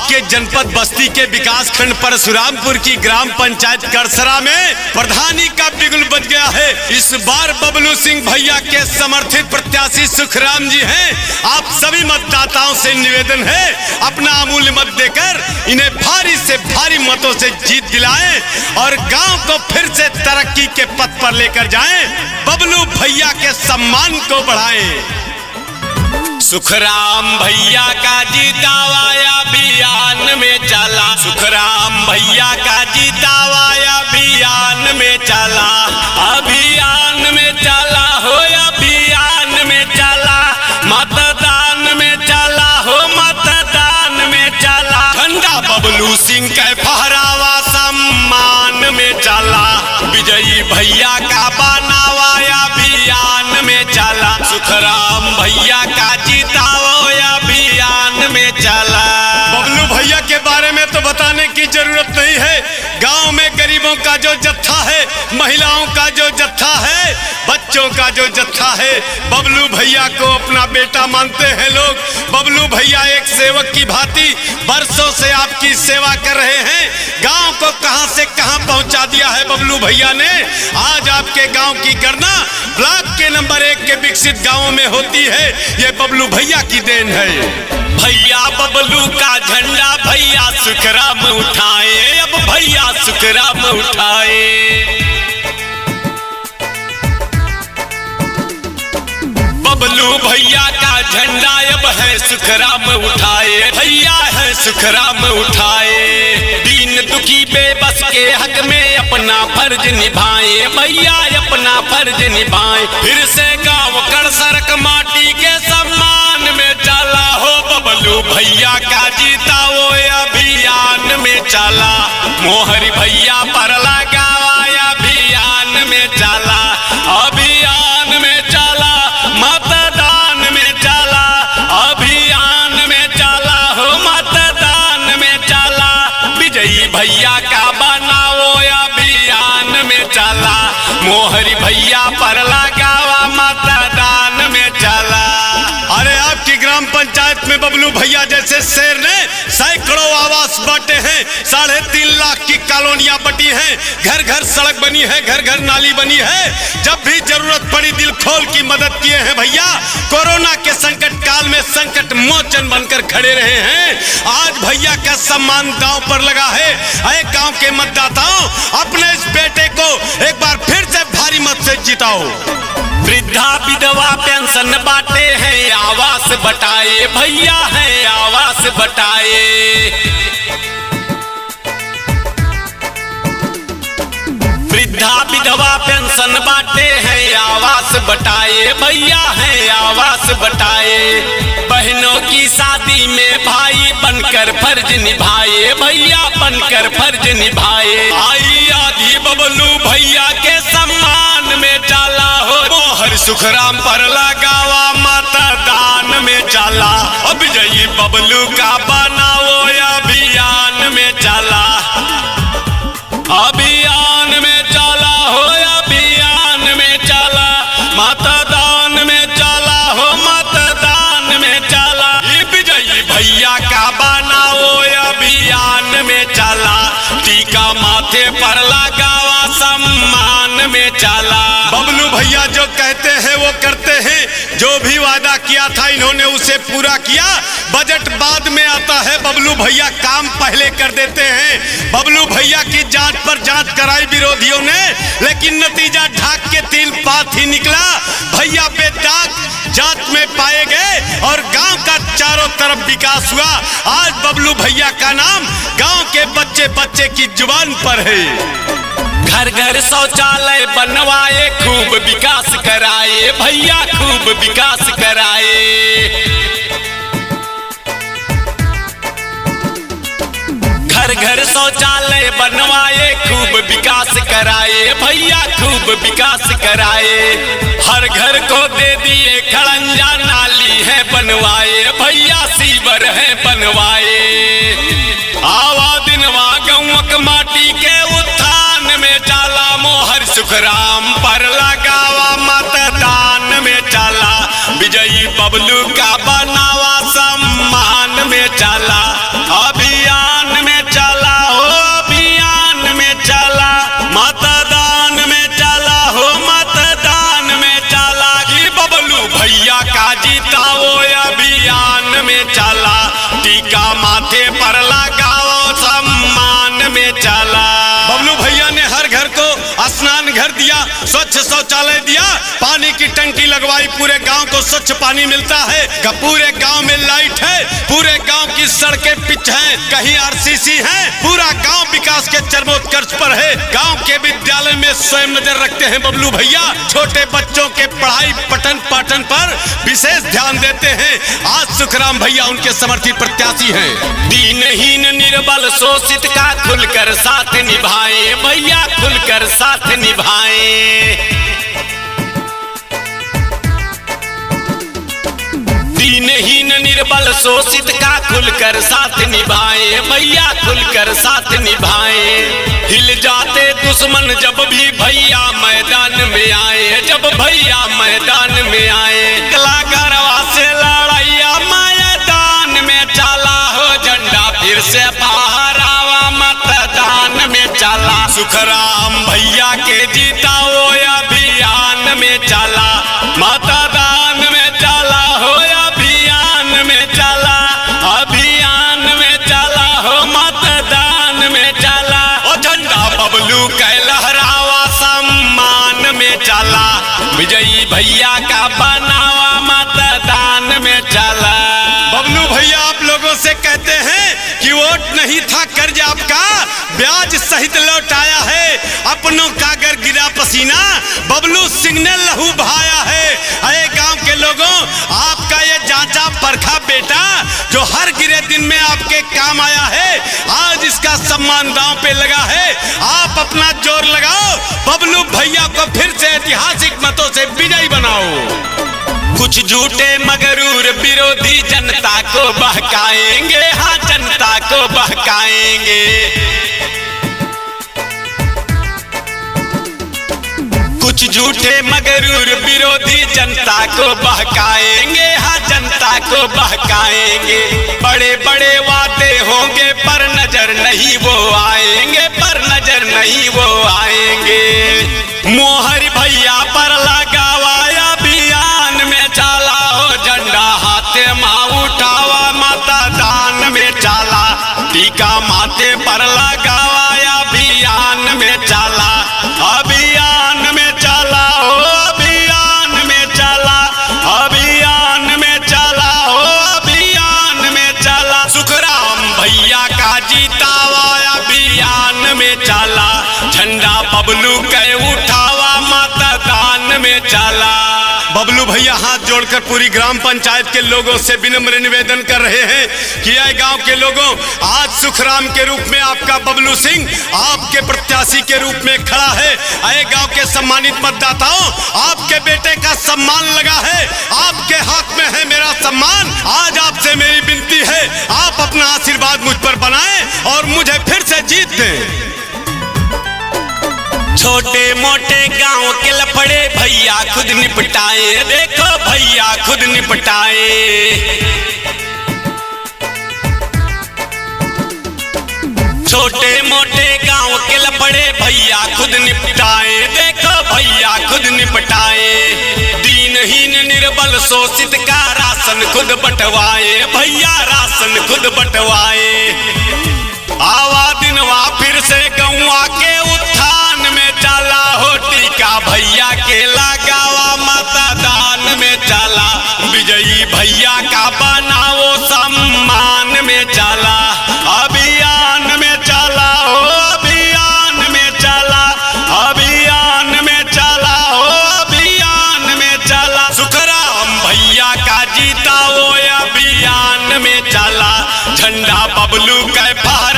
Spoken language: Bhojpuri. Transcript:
आपके जनपद बस्ती के विकास खंड परशुरामपुर की ग्राम पंचायत करसरा में प्रधानी का बिगुल बज गया है। इस बार बबलू सिंह भैया के समर्थित प्रत्याशी सुखराम जी हैं। आप सभी मतदाताओं से निवेदन है, अपना अमूल्य मत देकर इन्हें भारी से भारी मतों से जीत दिलाएं और गांव को फिर से तरक्की के पथ पर लेकर जाएं। बबलू भैया के सम्मान को बढ़ाएं। सुखराम भैया का जीतावा अभियान में चला, सुखराम भैया का जीतावा अभियान में चला, अभियान में चला हो, अभियान में चला, मतदान में चला हो, मतदान में चला, झंडा बबलू सिंह के फहरावा सम्मान में चला, विजयी भैया का बनावा अभियान में चला, सुखराम भैया का जीताओ अभियान में चला। बबलू भैया के बारे में तो बताने की जरूरत नहीं है। गांव में गरीबों का जो जत्था है, महिलाओं का जो जत्था है, बच्चों का जो जत्था है, बबलू भैया को अपना बेटा मानते हैं लोग। बबलू भैया एक सेवक की भांति बरसों से आपकी सेवा कर रहे हैं। गांव को कहां से कहां पहुंचा दिया है बबलू भैया ने। आज आपके गांव की गणना ब्लॉक के नंबर 1 के विकसित गांवों में होती है, ये बबलू भैया की देन है। भैया बबलू का झंडा भैया सुखराम उठाए, अब भैया सुखराम उठाए। बबलू भैया का झंडा अब है सुखराम उठाए, भैया है सुखराम उठाए। दीन दुखी बेबस के हक में अपना फर्ज निभाए, भैया अपना फर्ज निभाए। फिर से गांव कर सड़क माटी के सम्मान में चला हो, बबलू भैया का जीताओ अभियान में चला, मोहरी भैया पर लगावा अभियान में चला, अभियान में चला, मतदान में चला, अभियान में चला हो, मतदान में चला, विजयी भैया का बनाओ अभियान में चला, मोहरी भैया पर लगावा मतदान में चला। अरे आपकी ग्राम पंचायत में बबलू भैया जैसे शेर ने सैकड़ों आवास बांटे हैं, 3.5 लाख की कॉलोनियां बटी हैं, घर घर सड़क बनी है, घर घर नाली बनी है। जब भी जरूरत पड़ी दिल खोल की मदद किए हैं भैया। कोरोना के संकट काल में संकट मोचन बनकर खड़े रहे हैं। आज भैया का सम्मान दांव पर लगा है। अरे गांव के मतदाताओं, अपने इस बेटे को एक बार फिर से भारी मत से जिताओ। वृद्धा विधवा पेंशन बांटे हैं, आवास बटाए, भैया है आवास बटाए। वृद्धा विधवा पेंशन बांटे हैं, आवास बटाए, भैया है आवास बटाए। बहनों की शादी में भाई बनकर फर्ज निभाए, भैया बनकर फर्ज निभाए। आई आधी बबलू भैया के सम्मान में चला हो, मोहर सुखराम पर लगावा मतदान में चला, अब विजयी बबलू का बनाओ अभियान में चला, अभियान में चला हो, अभियान में चला, मतदान में चला हो, मतदान में चला, विजयी भैया का बनाओ अभियान में चला, टीका माथे पर लगावा सम्मान में चला। बबलू भैया जो कहते हैं वो करते हैं। जो भी वादा किया था इन्होंने उसे पूरा किया। बजट बाद में आता है, बबलू भैया काम पहले कर देते हैं। बबलू भैया की जांच पर जांच कराई विरोधियों ने, लेकिन नतीजा ढाक के 3 पात ही निकला। भैया बेदाग जांच में पाए गए और गांव का चारों तरफ विकास हुआ। आज बबलू भैया का नाम गांव के बच्चे बच्चे की जुबान पर है। घर घर शौचालय बनवाए, खूब विकास कराए, भैया खूब विकास कराए। घर घर शौचालय बनवाए, खूब विकास कराए, भैया खूब विकास कराए। हर घर को दे दिए खड़ंजा, नाली है बनवाए, भैया सीवर है बनवाए। आवा दिनवा गौवक माटी के उत्थान में चला, मोहर सुखराम पर लगावा मतदान में चला, विजयी बबलू का बनावा सम्मान में चला, अभी स्वच्छ शौचालय दिया, पानी की टंकी लगवाई, पूरे गांव को स्वच्छ पानी मिलता है, पूरे गांव में लाइट है, पूरे गांव की सड़कें पिच हैं, कहीं आरसीसी है, पूरा गांव विकास के चरमोत्कर्ष पर है। गांव के विद्यालय में स्वयं नजर रखते हैं बबलू भैया, छोटे बच्चों के पढ़ाई पठन पाठन पर विशेष ध्यान देते हैं। आज सुखराम भैया उनके समर्थित प्रत्याशी हैं। दीनहीन निर्बल शोषित का खुलकर साथ निभाए भैया, खुलकर साथ निभाए। दीनहीन निर्बल शोषित का खुलकर साथ निभाए भैया, खुलकर साथ निभाए। हिल जाते दुश्मन जब भी भैया मैदान में आए, जब भैया मैदान में आए। कला गरवा से लड़ैया मैदान में चला हो, झंडा फिर से फहरावा मतदान में चला। सुखराम भैया के जीताओ अभियान में चला, मतदान में चला हो, अभियान में चला, अभियान में चला हो, मतदान में चला। ओ झंडा बबलू के लहरावा सम्मान में चला, विजयी भैया का बनावा मतदान में चला। बबलू भैया आप लोगों से कहते हैं कि वोट नहीं था कर्ज आपका, ब्याज सहित लौटाया है, अपनों का घर गिरा पसीना, बबलू सिंह ने लहू बहाया है। अरे गांव के लोगों, आपका ये जांचा परखा बेटा जो हर गिरे दिन में आपके काम आया है, आज इसका सम्मान दांव पे लगा है। आप अपना जोर लगाओ, बबलू भैया को फिर से ऐतिहासिक मतों से विजयी बनाओ। कुछ झूठे मगरूर विरोधी जनता को बहकाएंगे, हाँ जनता को बहकाएंगे। कुछ झूठे मगरूर विरोधी जनता को बहकाएंगे, हाँ जनता को बहकाएंगे। बड़े बड़े वादे होंगे पर नजर नहीं वो आएंगे, पर नजर नहीं वो आएंगे। मोहर भैया पर लगावा अभियान में चला हो, झंडा हाथे माँ उठावा मतदान में चला। टीका माथे पर लगावा अभियान में चला, अभियान में चला हो, अभियान में चला, अभियान में चला हो, अभियान में चला। सुखराम भैया का जीतावा अभियान में चला, झंडा बबलू के उठावा मतदान में चला। बबलू भैया हाथ जोड़कर पूरी ग्राम पंचायत के लोगों से विनम्र निवेदन कर रहे हैं कि आए गांव के लोगों, आज सुखराम के रूप में आपका बबलू सिंह आपके प्रत्याशी के रूप में खड़ा है। आए गांव के सम्मानित मतदाताओं, आपके बेटे का सम्मान लगा है, आपके हाथ में है मेरा सम्मान। आज आपसे मेरी विनती है, आप अपना आशीर्वाद मुझ पर बनाएं और मुझे फिर से जीत दें। छोटे मोटे गांव के लफड़े भैया खुद निपटाए, देखो भैया खुद निपटाए। छोटे मोटे गांव के लफड़े भैया खुद निपटाए, देखो भैया खुद निपटाए। दीनहीन निर्बल शोषित का राशन खुद बंटवाए भैया, राशन खुद बंटवाए। आवा दिनवा फिर से गौवा के उत्थान में चला हो, टीका भैया के लगावा मतदान में चला। विजयी भैया का बनाओ सम्मान में चला, अभियान में चला हो, अभियान में चला, अभियान में चला हो, अभियान में चला। सुखराम भैया का जीताओ अभियान में चला, झंडा बबलू के फहरा